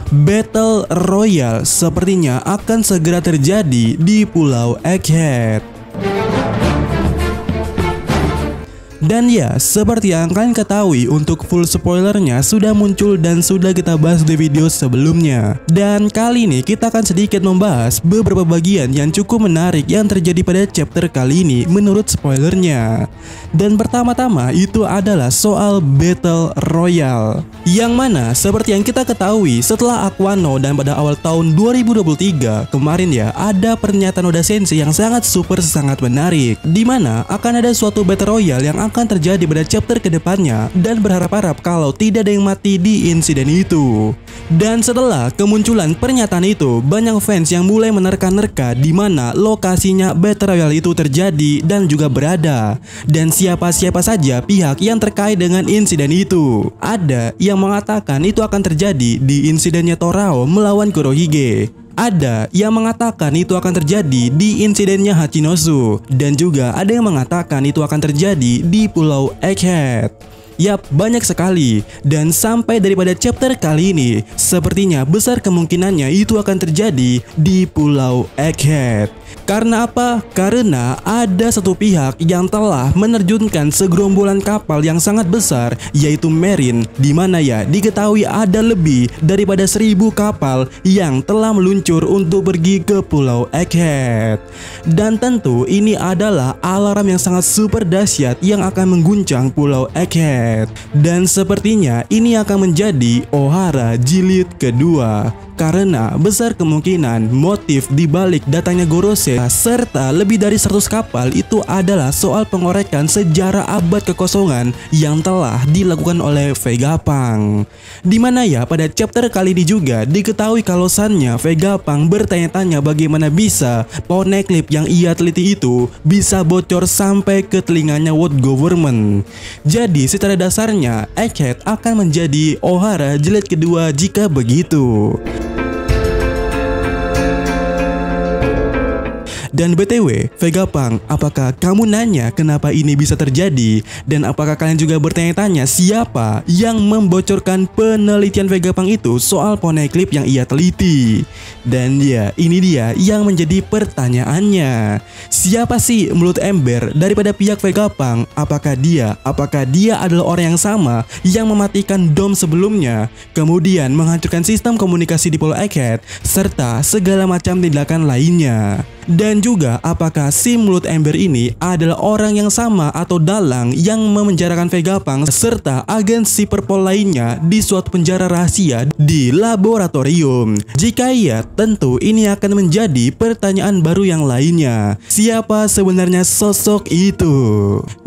Battle Royale sepertinya akan segera terjadi di Pulau Egghead. Dan ya, seperti yang kalian ketahui, untuk full spoilernya sudah muncul dan sudah kita bahas di video sebelumnya. Dan kali ini kita akan sedikit membahas beberapa bagian yang cukup menarik yang terjadi pada chapter kali ini menurut spoilernya. Dan pertama-tama itu adalah soal Battle Royale, yang mana seperti yang kita ketahui setelah Aquano dan pada awal tahun 2023 kemarin ya, ada pernyataan Oda Sensei yang sangat menarik, dimana akan ada suatu Battle Royale yang akan terjadi pada chapter kedepannya, dan berharap-harap kalau tidak ada yang mati di insiden itu. Dan setelah kemunculan pernyataan itu, banyak fans yang mulai menerka-nerka di mana lokasinya Battle Royale itu terjadi dan juga berada, dan siapa-siapa saja pihak yang terkait dengan insiden itu. Ada yang mengatakan itu akan terjadi di insidennya Torao melawan Kurohige. Ada yang mengatakan itu akan terjadi di insidennya Hachinosu, dan juga ada yang mengatakan itu akan terjadi di Pulau Egghead. Yap, banyak sekali. Dan sampai daripada chapter kali ini, sepertinya besar kemungkinannya itu akan terjadi di Pulau Egghead. Karena apa? Karena ada satu pihak yang telah menerjunkan segerombolan kapal yang sangat besar, yaitu Marine, di mana ya diketahui ada lebih daripada 1000 kapal yang telah meluncur untuk pergi ke Pulau Egghead. Dan tentu ini adalah alarm yang sangat super dahsyat yang akan mengguncang Pulau Egghead. Dan sepertinya ini akan menjadi Ohara jilid kedua. Karena besar kemungkinan motif dibalik datangnya Gorosei serta lebih dari 100 kapal itu adalah soal pengorekan sejarah abad kekosongan yang telah dilakukan oleh Vegapunk. Dimana ya pada chapter kali ini juga diketahui kalau sannya Vegapunk bertanya-tanya bagaimana bisa Poneglyph yang ia teliti itu bisa bocor sampai ke telinganya World Government. Jadi secara dasarnya Egghead akan menjadi Ohara jilid kedua jika begitu. Dan BTW, Vegapunk, apakah kamu nanya kenapa ini bisa terjadi? Dan apakah kalian juga bertanya-tanya siapa yang membocorkan penelitian Vegapunk itu soal Poneglyph yang ia teliti? Dan ya, ini dia yang menjadi pertanyaannya. Siapa sih mulut ember daripada pihak Vegapunk? Apakah dia adalah orang yang sama yang mematikan dom sebelumnya, kemudian menghancurkan sistem komunikasi di Pulau Egghead, serta segala macam tindakan lainnya? Dan juga apakah si mulut ember ini adalah orang yang sama atau dalang yang memenjarakan Vegapunk serta agen si Perpol lainnya di suatu penjara rahasia di laboratorium? Jika iya, tentu ini akan menjadi pertanyaan baru yang lainnya. Siapa sebenarnya sosok itu?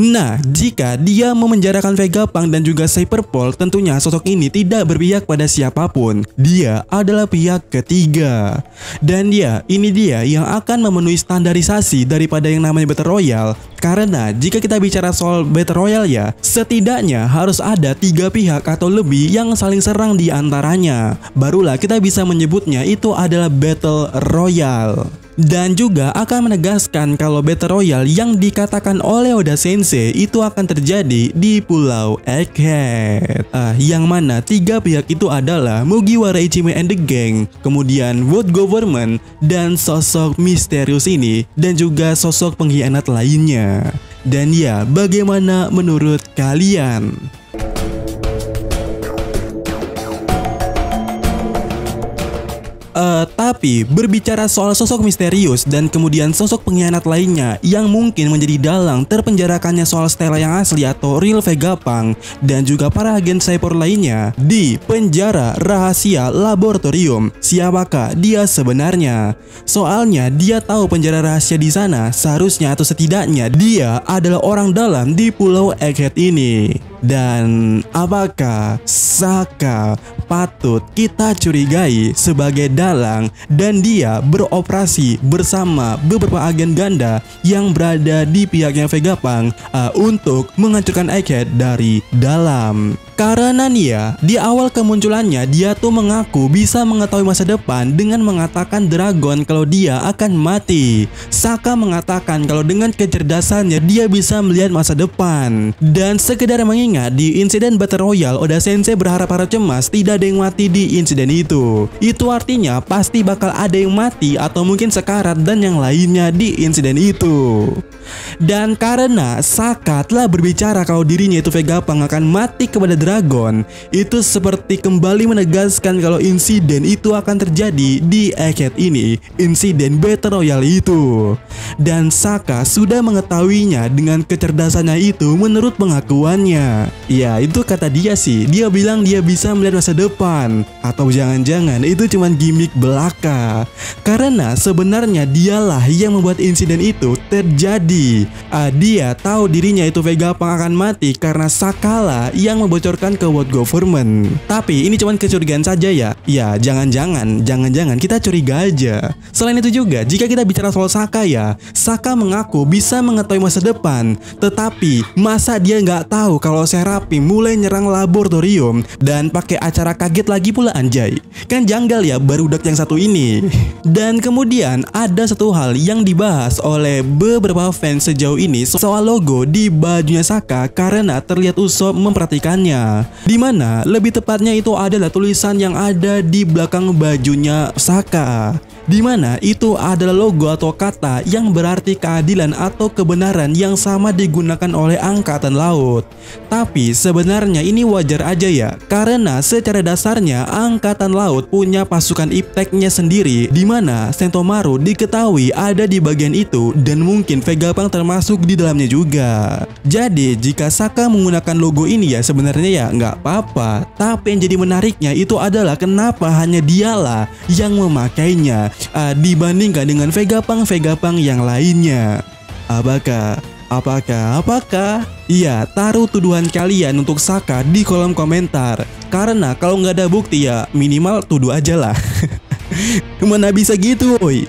Nah, jika dia memenjarakan Vegapunk dan juga si Perpol, tentunya sosok ini tidak berpihak pada siapapun. Dia adalah pihak ketiga. Dan ya, ini dia yang akan memenuhi standarisasi daripada yang namanya Battle Royale. Karena jika kita bicara soal Battle Royale ya, setidaknya harus ada 3 pihak atau lebih yang saling serang di antaranya. Barulah kita bisa menyebutnya itu adalah Battle Royale. Dan juga akan menegaskan kalau Battle Royale yang dikatakan oleh Oda Sensei itu akan terjadi di Pulau Egghead. Yang mana 3 pihak itu adalah Mugiwara Ichime and the Gang, kemudian World Government, dan sosok misterius ini, dan juga sosok pengkhianat lainnya. Dan ya, bagaimana menurut kalian? Tapi berbicara soal sosok misterius dan kemudian sosok pengkhianat lainnya yang mungkin menjadi dalang terpenjarakannya soal Stella yang asli atau real Vegapunk dan juga para agen cyber lainnya di penjara rahasia laboratorium, siapakah dia sebenarnya? Soalnya dia tahu penjara rahasia di sana, seharusnya atau setidaknya dia adalah orang dalam di Pulau Egghead ini. Dan apakah Saka patut kita curigai sebagai dalang dan dia beroperasi bersama beberapa agen ganda yang berada di pihaknya Vegapunk untuk menghancurkan Egghead dari dalam. Karena nih ya, di awal kemunculannya dia tuh mengaku bisa mengetahui masa depan dengan mengatakan Dragon kalau dia akan mati. Saka mengatakan kalau dengan kecerdasannya dia bisa melihat masa depan. Dan sekedar mengingat di insiden Battle Royale, Oda Sensei berharap para cemas tidak ada yang mati di insiden itu. Itu artinya pasti bakal ada yang mati atau mungkin sekarat dan yang lainnya di insiden itu. Dan karena Saka telah berbicara kalau dirinya itu Vegapunk akan mati kepada Dragon, itu seperti kembali menegaskan kalau insiden itu akan terjadi di Egghead ini, insiden Battle Royale itu. Dan Saka sudah mengetahuinya dengan kecerdasannya itu menurut pengakuannya. Ya itu kata dia sih, dia bilang dia bisa melihat masa depan. Atau jangan-jangan itu cuma gimmick belaka. Karena sebenarnya dialah yang membuat insiden itu terjadi. Dia tahu dirinya itu Vegapunk akan mati karena Sakala yang membocorkan ke World Government. Tapi ini cuma kecurigaan saja ya. Ya jangan-jangan kita curiga aja. Selain itu juga, jika kita bicara soal Saka ya, Saka mengaku bisa mengetahui masa depan. Tetapi masa dia nggak tahu kalau Seraphim mulai nyerang laboratorium dan pakai acara kaget lagi pula anjay. Kan janggal ya barudak yang satu ini. Dan kemudian ada satu hal yang dibahas oleh beberapa fans sejauh ini soal logo di bajunya Saka karena terlihat Usopp memperhatikannya. Dimana lebih tepatnya itu adalah tulisan yang ada di belakang bajunya Saka. Dimana itu adalah logo atau kata yang berarti keadilan atau kebenaran yang sama digunakan oleh Angkatan Laut. Tapi sebenarnya ini wajar aja ya, karena secara dasarnya Angkatan Laut punya pasukan ipteknya sendiri, dimana Sentomaru diketahui ada di bagian itu dan mungkin Vegapunk termasuk di dalamnya juga. Jadi jika Saka menggunakan logo ini ya sebenarnya ya nggak apa-apa. Tapi yang jadi menariknya itu adalah kenapa hanya dialah yang memakainya dibandingkan dengan Vegapunk yang lainnya. Apakah? Iya, taruh tuduhan kalian untuk Saka di kolom komentar. Karena kalau nggak ada bukti ya minimal tuduh aja lah. Kemana bisa gitu, woi?